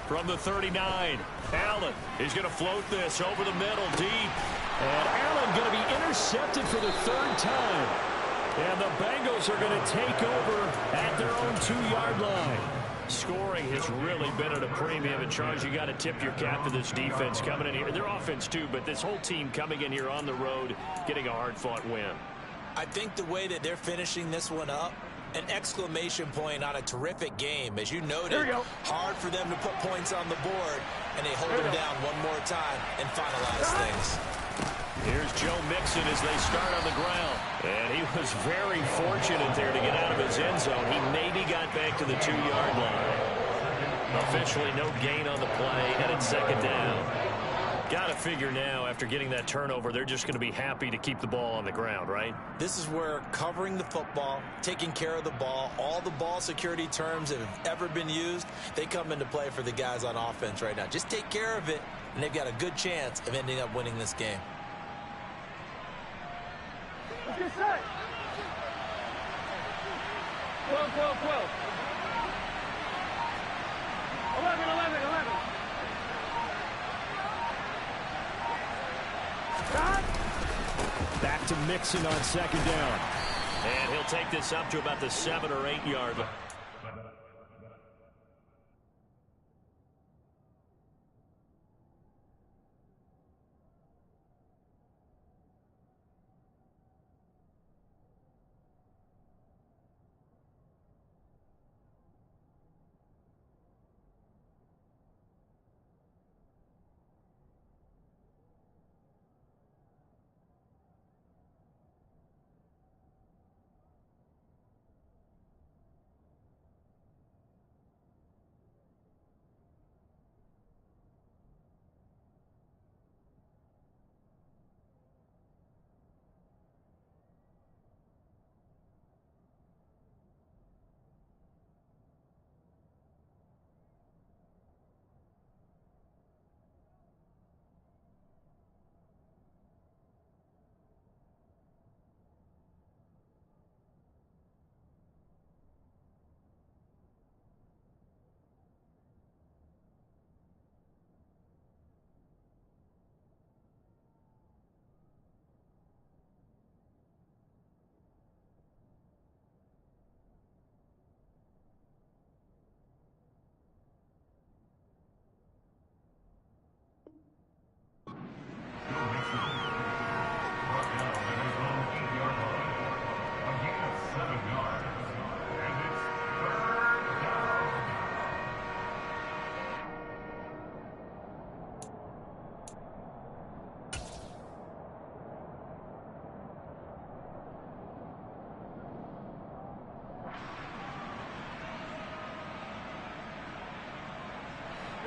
From the 39, Allen is going to float this over the middle deep. And Allen going to be intercepted for the 3rd time. And the Bengals are going to take over at their own 2-yard line. Scoring has really been at a premium. And, Charles, you got to tip your cap to this defense coming in here. Their offense, too, but this whole team coming in here on the road, getting a hard-fought win. I think the way that they're finishing this one up, an exclamation point on a terrific game. As you noted, hard for them to put points on the board, and they hold them down one more time and finalize things. Here's Joe Mixon as they start on the ground. And he was very fortunate there to get out of his end zone. He maybe got back to the 2-yard line. Officially no gain on the play, and it's 2nd down. Got to figure now, after getting that turnover, they're just going to be happy to keep the ball on the ground, right? This is where covering the football, taking care of the ball, all the ball security terms that have ever been used, they come into play for the guys on offense right now. Just take care of it, and they've got a good chance of ending up winning this game. Let's get set. 12, 12, 12. 11, 11, 11. Back to Mixon on 2nd down. And he'll take this up to about the 7 or 8 yard line.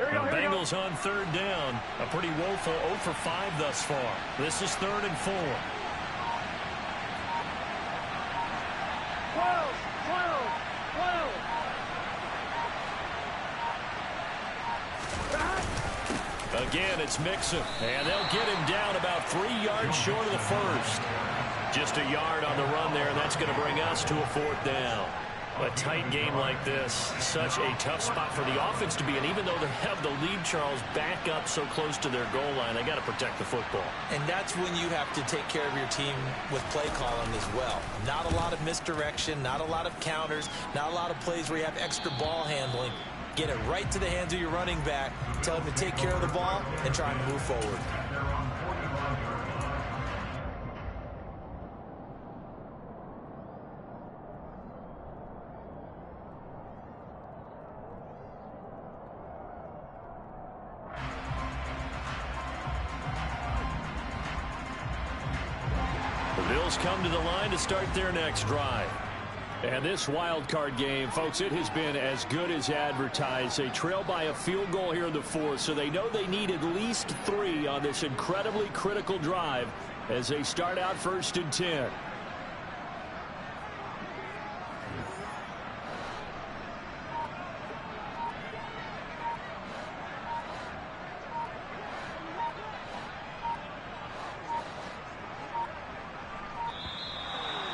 The Bengals on third down. A pretty woeful 0 for 5 thus far. This is 3rd and 4. 12, 12, 12. Again, it's Mixon. And they'll get him down about 3 yards short of the first. Just a yard on the run there, and that's going to bring us to a 4th down. A tight game like this, such a tough spot for the offense to be in. Even though they have the lead, Charles, back up so close to their goal line, they got to protect the football. And that's when you have to take care of your team with play calling as well. Not a lot of misdirection, not a lot of counters, not a lot of plays where you have extra ball handling. Get it right to the hands of your running back, tell him to take care of the ball, and try and move forward. Come to the line to start their next drive. And this wild card game, folks, it has been as good as advertised. They trail by a field goal here in the 4th, so they know they need at least 3 on this incredibly critical drive as they start out 1st and 10.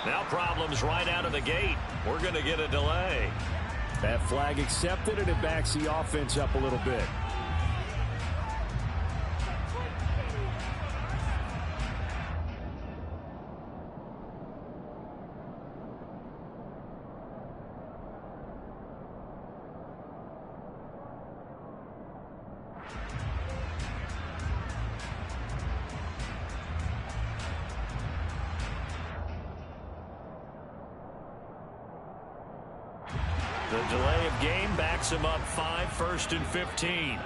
Now problems right out of the gate. We're going to get a delay. That flag accepted, and it backs the offense up a little bit. The delay of game backs him up 5, 1st and 15.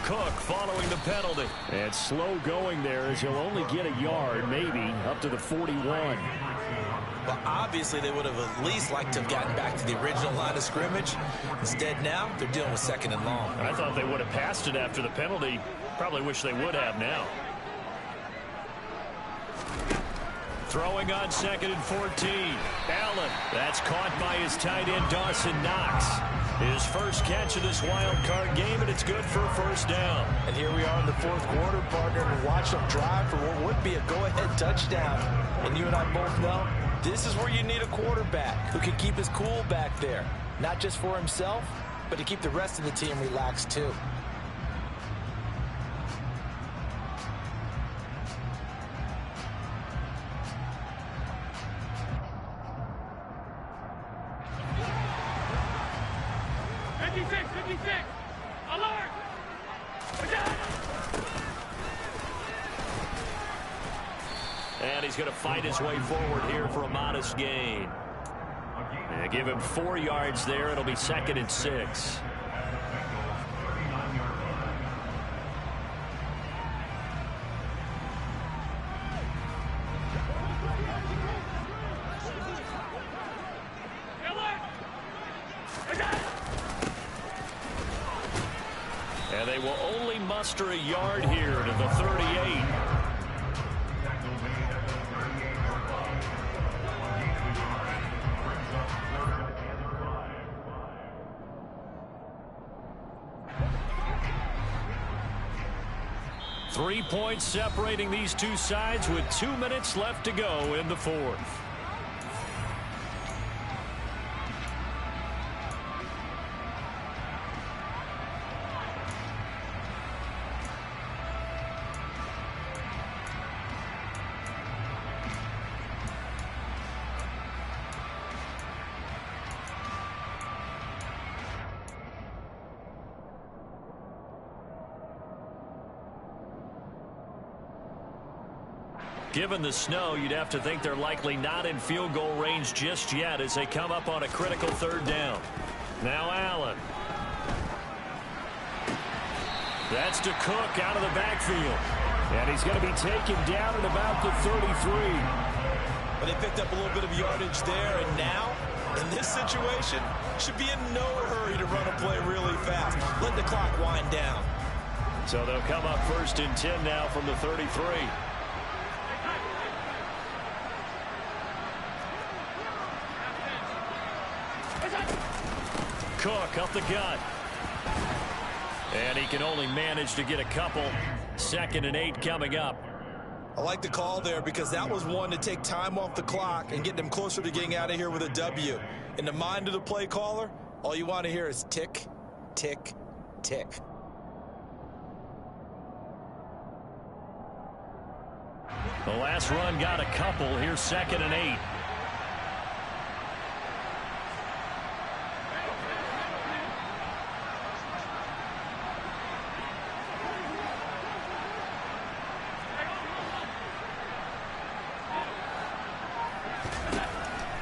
Cook following the penalty. And slow going there as he'll only get a yard, maybe, up to the 41. Well, obviously they would have at least liked to have gotten back to the original line of scrimmage. Instead now, they're dealing with 2nd and long. I thought they would have passed it after the penalty. Probably wish they would have now. Throwing on 2nd and 14. Allen. That's caught by his tight end, Dawson Knox. His first catch of this wild card game, and it's good for a 1st down. And here we are in the 4th quarter, partner, and watch them drive for what would be a go-ahead touchdown. And you and I both know this is where you need a quarterback who can keep his cool back there. Not just for himself, but to keep the rest of the team relaxed too. 56, 56. Alert! And he's going to fight his way forward here for a modest gain. And give him 4 yards there. It'll be 2nd and 6. And they will only muster a yard here to the 38. 3 points separating these two sides with 2 minutes left to go in the 4th. Given the snow, you'd have to think they're likely not in field goal range just yet as they come up on a critical 3rd down. Now Allen. That's to Cook out of the backfield. And he's going to be taken down at about the 33. But they picked up a little bit of yardage there, and now, in this situation, should be in no hurry to run a play really fast. Let the clock wind down. So they'll come up 1st and 10 now from the 33. Cook up the gut. And he can only manage to get a couple. 2nd and 8 coming up. I like the call there because that was one to take time off the clock and get them closer to getting out of here with a W. In the mind of the play caller, all you want to hear is tick, tick, tick. The last run got a couple. Here's 2nd and 8.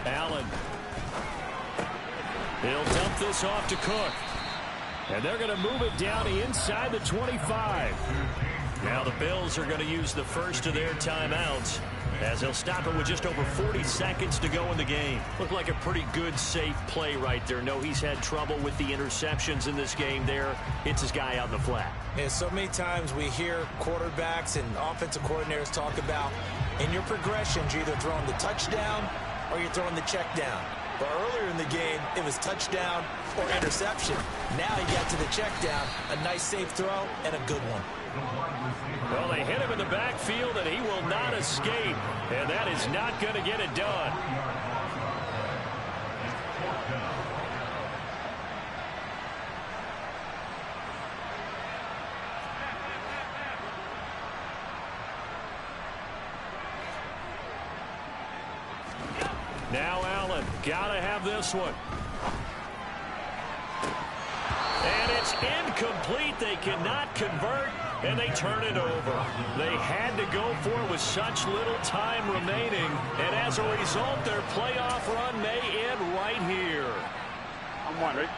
Allen. He'll dump this off to Cook. And they're going to move it down inside the 25. Now the Bills are going to use the first of their timeouts as they'll stop it with just over 40 seconds to go in the game. Looked like a pretty good, safe play right there. No, he's had trouble with the interceptions in this game there. Hits his guy out in the flat. Yeah, so many times we hear quarterbacks and offensive coordinators talk about in your progressions, you're either throwing the touchdown or you're throwing the check down. But earlier in the game, it was touchdown or interception. Now he got to the check down, a nice safe throw, and a good one. Well, they hit him in the backfield, and he will not escape. And that is not going to get it done. Now Allen, gotta have this one. And it's incomplete. They cannot convert, and they turn it over. They had to go for it with such little time remaining, and as a result, their playoff run may end right here. I'm wondering.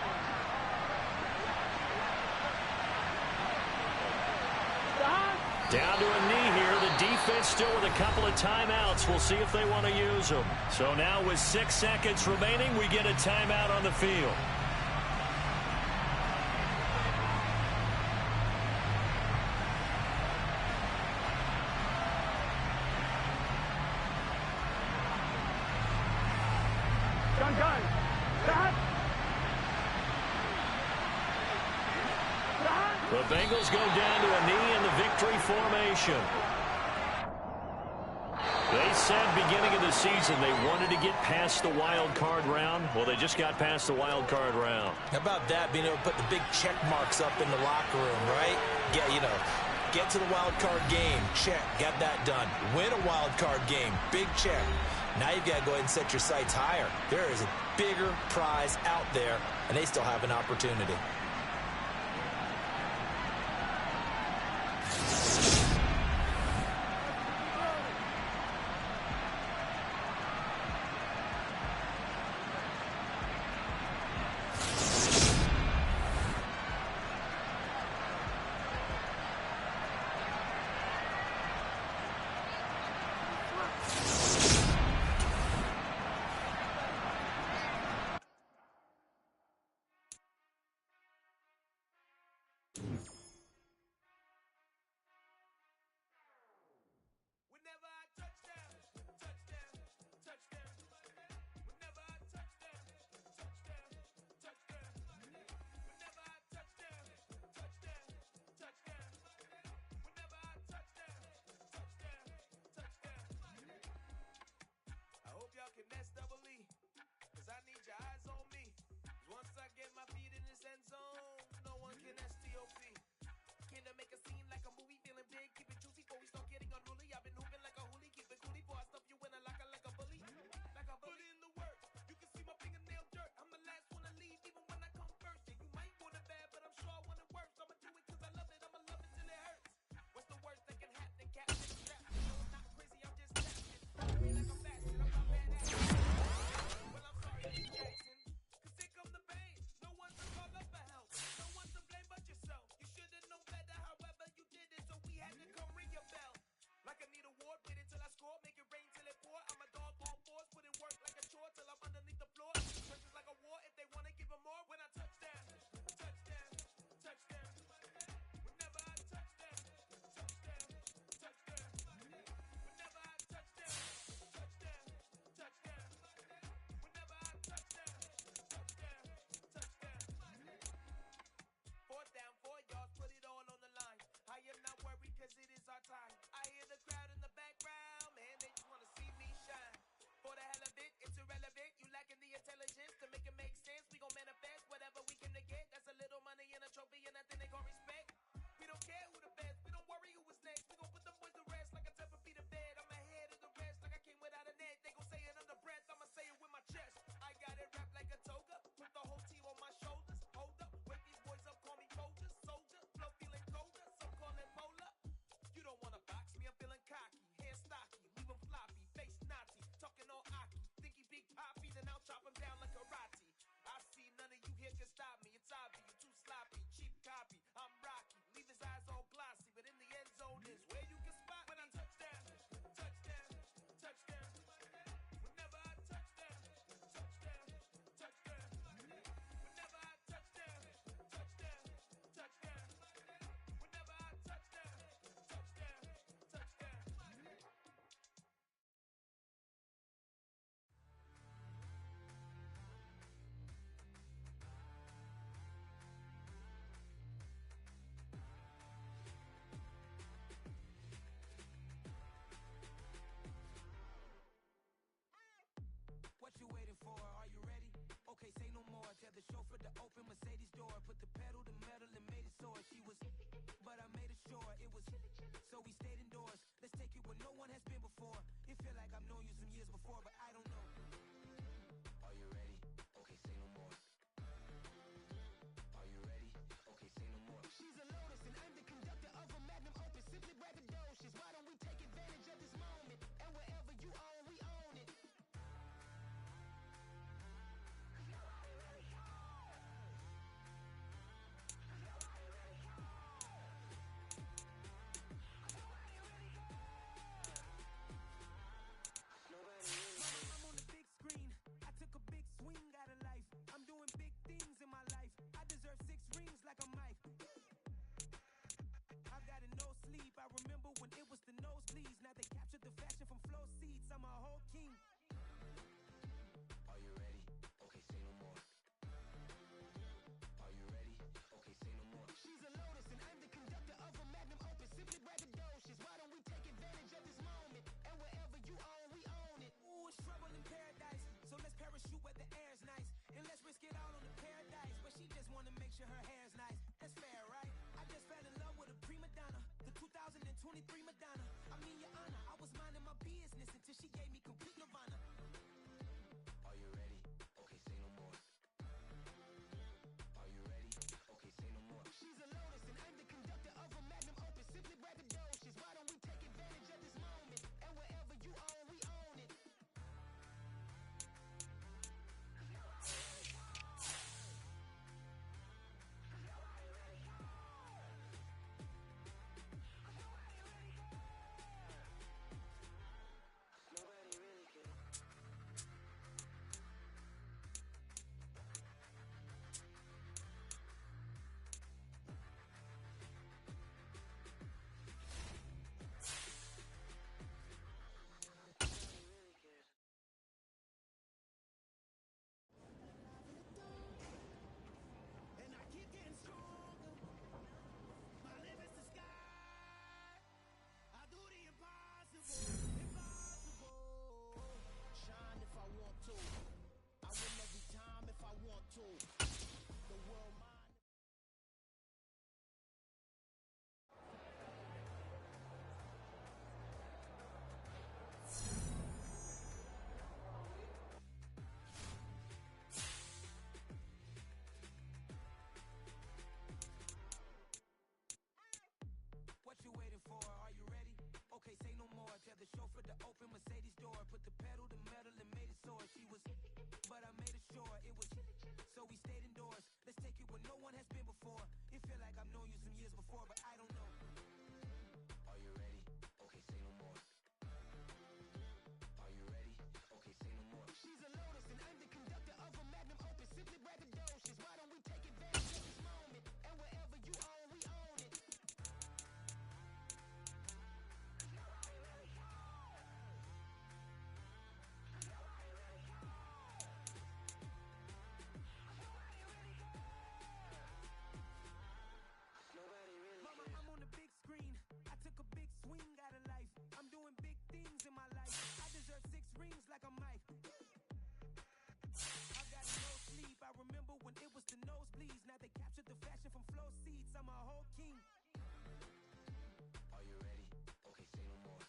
Down to a knee here. The defense still with a couple of timeouts. We'll see if they want to use them. So now with 6 seconds remaining, we get a timeout on the field. Gun. Stop. The Bengals go down to a knee in the victory formation. They said beginning of the season they wanted to get past the wild card round. Well, they just got past the wild card round. How about that, being able to put the big check marks up in the locker room, right? Get to the wild card game. Check. Got that done. Win a wild card game. Big check. Now you've got to go ahead and set your sights higher. There is a bigger prize out there, and they still have an opportunity. Whenever I touchdown, touchdown, touchdown. Whenever I touchdown, touchdown, touchdown. Whenever I touchdown, touchdown, touchdown. Whenever I touchdown, touchdown, touchdown. I hope y'all can nest double E, 'cause I need your eyes on me. 'Cause once I get my feet in this end zone, no one can STOP. Can I make a scene like a movie, feeling big, keep it juicy before we start getting unruly. I've been hooping like a hoolie, keep it coolie before I stuff you in a locker like a bully. Like a bully in the work, you can see my fingernail dirt. I'm the last one to leave, even when I come first. Yeah, you might want it bad, but I'm sure I want it worse. I'ma do it 'cause I love it, I'ma love it till it hurts. What's the worst that can happen? Captain strapped. No, I'm not crazy, I'm just tapping. I mean like I'm fasting, I'm not bad at it. Well, I'm sorry, Miss Jackson, 'cause here come the pain. No one to call up for help, no one to blame but yourself. You should've known better, however you did it, so we had to come ring your bell. Like I need a ward, wait until I score, make it rain till it pour. I'm a dog on fours, put in work like a chore till I'm underneath the floor. Trenches like a war, if they wanna give them more. When I touchdown, touchdown, touchdown. Whenever I touchdown, touchdown, touchdown. Whenever I touchdown, touchdown, touchdown. Whenever I touchdown, touchdown, touchdown. 4th down, 4 yards, put it all on the line. I am not worried 'cause it is our time. I hear the crowd in the background, man, they just wanna see me shine. For the hell of it, it's irrelevant. You lacking the intelligence to make it make sense. We gon' manifest whatever we came to get. That's a little money and a trophy and nothing they call respect. We don't care who the best, we don't worry who was next. We gon' put them boys to rest like a 10 feet of bed. I'm ahead of the rest like I came without a net. They gon' say it under breath, I'ma say it with my chest. I got it wrapped like a toga, put the whole team on my shoulders. Hold up, wake these boys up, call me Folger, soldier, flow feeling colder, some call it polar. You don't wanna box me, I'm feeling cocky, hair stocky, leave 'em floppy, face Nazi, talking all aki, think he big poppy, then I'll chop him down like karate. I see none of you here can stop me, it's obvious, you too sloppy, cheap copy, I'm Rocky, leave his eyes all glossy, but in the end zone is where you can spot when I touchdown, touchdown, touchdown. Whenever I touchdown, touchdown, touchdown. Whenever I touchdown, touchdown, touchdown. Whenever I touchdown, touchdown, touchdown. What you waiting for? Are you ready? Okay, say no more. Tell the chauffeur to open Mercedes door. Put the pedal to metal and made it soar. She was, but I made it sure it was. So we stayed indoors. Let's take it where no one has been before. It feel like I've known you some years before, but I don't know. Are you ready? Okay, say no more. Are you ready? Okay, say no more. She's a Lotus and I'm the conductor of a Magnum Opus. Simply braggadocious. Why don't we take advantage of this moment? And wherever you own, we own it. I'm on the big screen. I took a big swing out of life. I'm doing big things in my life. I deserve 6 rings like a Mike. I've got no sleep. I remember when it was the nosebleeds. Now they captured the fashion from flow seats. I'm a whole king. Are you ready? Okay, say no more. Are you ready? Okay, say no more. She's a Lotus and I'm the conductor of a Magnum Opus. Simply braggadocious. Why don't we take advantage of this moment? And wherever you own, we own it. Ooh, it's trouble in paradise. So let's parachute where the air's nice. And let's risk it all on the paradise. But she just wanna make sure her hair's nice. That's fair, right? I just fell in love with a prima donna. The 2023 Madonna. I mean, your honor, I was minding my business until she gave me complete nirvana. want to. The world mine. What you waiting for? Are you ready? Okay, say no more. Tell the chauffeur to open Mercedes door. Put the pedal to metal and made it soar. She was, but I made it sure it was. So we stayed indoors. Let's take it where no one has been before. It feel like I've known you some years before, but I don't know. Are you ready? Okay, say no more. Are you ready? Okay, say no more. She's a Lotus and I'm the conductor of a Magnum Opus. Simply braggadocious. Why don't we take advantage of this moment? And wherever you own, we own it. Mama, I'm on the big screen. I took a big swing out of life. I'm doing big things in my life. I deserve 6 rings like I'm Mike. I got no sleep. I remember when it was the nosebleeds. Now they captured the fashion from flow seats. I'm a whole king. Are you ready? Okay, say no more.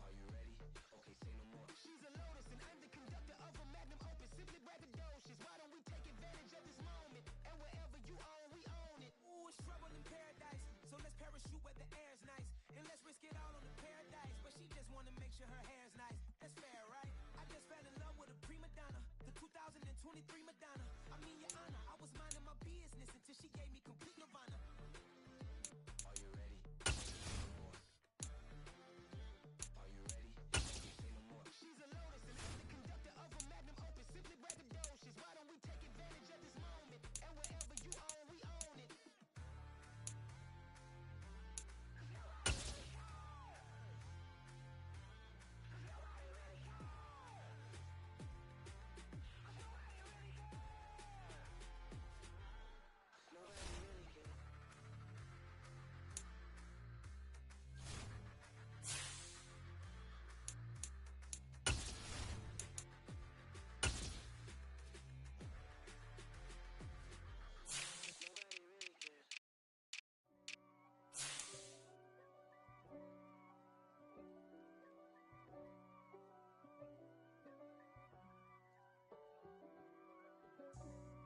Are you ready? Okay, say no more. She's a Lotus and I'm the conductor of a Magnum Opus. Simply braggadocious. Why don't we take advantage of this moment? And wherever you own, we own it. Ooh, it's trouble in paradise. So let's parachute where the air's nice. And let's risk it all on the paradise. But she just wanna make sure her hair's nice. That's fair, right? I just fell in love with a prima donna. The 2023 Madonna. I mean, your honor, I was minding my business until she gave me complete nirvana. Are you ready? Are you ready? Say no more. She's a Lotus and I'm the conductor of a Magnum Opus. Simply braggadocious. Why don't we take advantage of this moment? And wherever you own, we own it.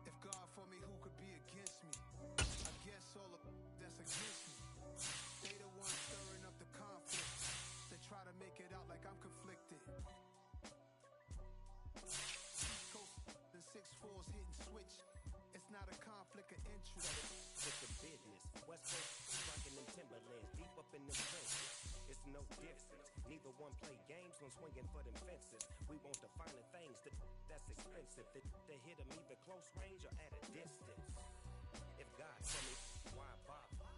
If God for me, who could be against me? I guess all of that's against me. They the ones stirring up the conflict. They try to make it out like I'm conflicted. East Coast and 6'4's hitting switch. It's not a conflict of interest. It's the business. West Coast rocking them Timberlands, deep up in them trenches. It's no difference. Neither one play games when swinging for them fences. We want the finer things that's expensive. They hit them either close range or at a distance. If God for me, why bother?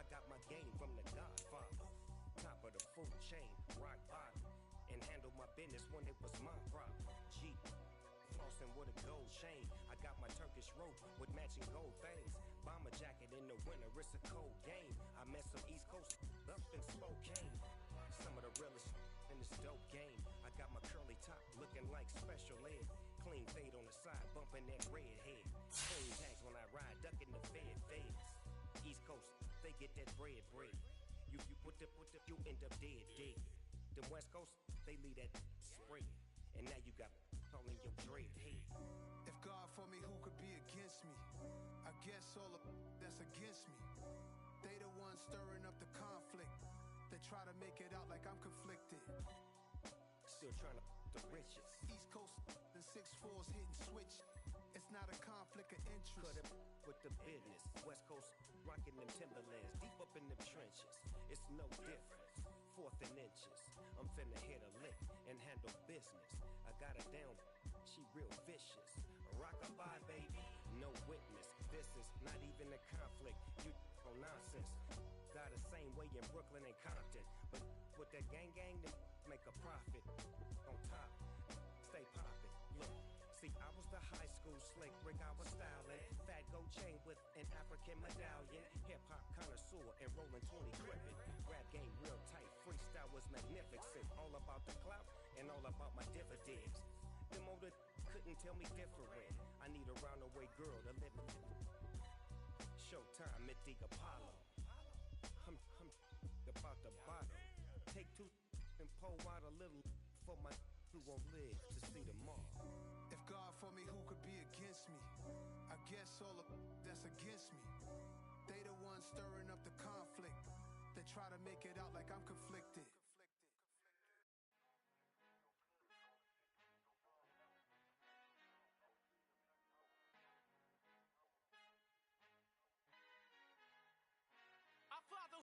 I got my game from the Godfather. Top of the food chain, rock bottom. And handle my business when it was my problem. Jeep. Flossing with a gold chain. I got my Turkish rope with matching gold things. Bomber jacket in the winter, it's a cold game. I met some East Coast up in Spokane. Some of the realest in this dope game. I got my curly top looking like special ed. Clean fade on the side, bumping that red head. Clean tags when I ride, ducking the feds. East Coast, they get that bread. You put the, you end up dead. Them West Coast, they leave that spread. And now you got all in your dread head. If God for me, who could be against me? I guess all of that's against me. They the ones stirring up the conflict. They try to make it out like I'm conflicted. Still trying to the riches. East Coast and 6'4's hitting switch. It's not a conflict of interest. Cut it with the business. West Coast rocking them Timberlands, deep up in them trenches. It's no difference. 4th and inches. I'm finna hit a lick and handle business. I got her down, she real vicious. Rock-a-bye, baby, no witness. This is not even a conflict. You on nonsense. Got the same way in Brooklyn and Compton. But with that gang, they make a profit. On top, stay poppin'. Look, see, I was the high school slick Rick, I was styling. Fat gold chain with an African medallion. Hip-hop connoisseur and rolling 20 gripping. Rap game real tight, freestyle was magnificent. All about the clout and all about my dividends. Them older couldn't tell me different. I need a roundaway girl to let me. Showtime at the Apollo. I'm about the bottom. Take two and pour out a little for my who won't live to see tomorrow. If God for me, who could be against me? I guess all of that's against me. They the ones stirring up the conflict. They try to make it out like I'm conflicted.